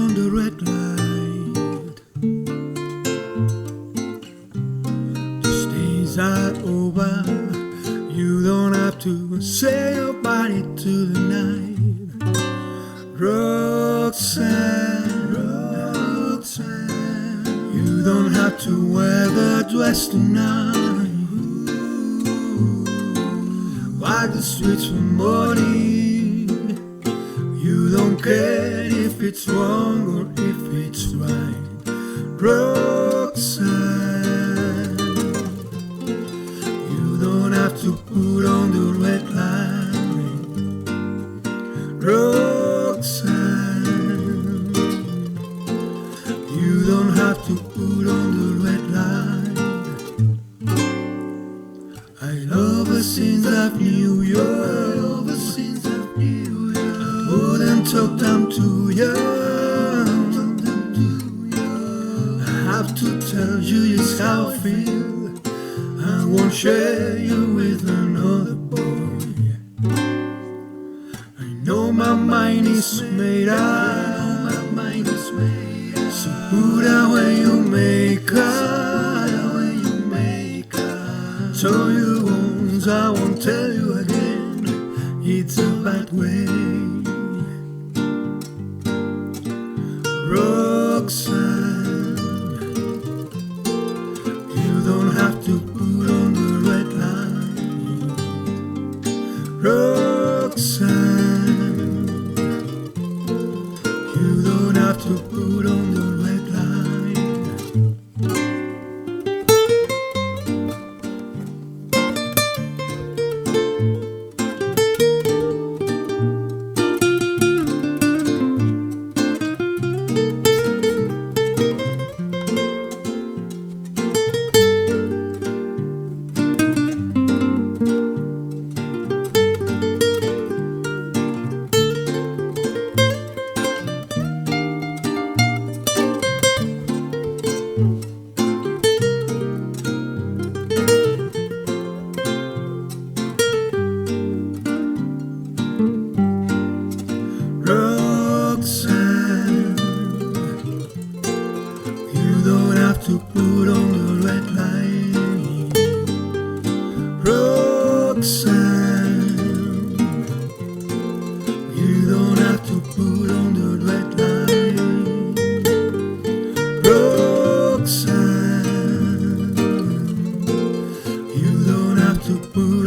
on the red light. These days are over. You don't have to say goodbye to the night. Roxanne, Roxanne, you don't have to wear the dress tonight. Walk the streets for money. You don't care if it's wrong or if it's right. Roxanne, you don't have to put on the red light. Roxanne, you don't have to put on the red light. I love her since I've knew you. I wouldn't talk them to you. I have to tell you just how I feel. I won't share you with another boy. I know my mind is made up. So put away your makeup. So you won't, I won't tell you again. It's a bad way. Roxanne, you don't have to put on the red light. Roxanne, you don't have to put on the red light. Roxanne, you don't have to put on the red light. Roxanne, you don't have to put on the red light. Roxanne, you don't have to put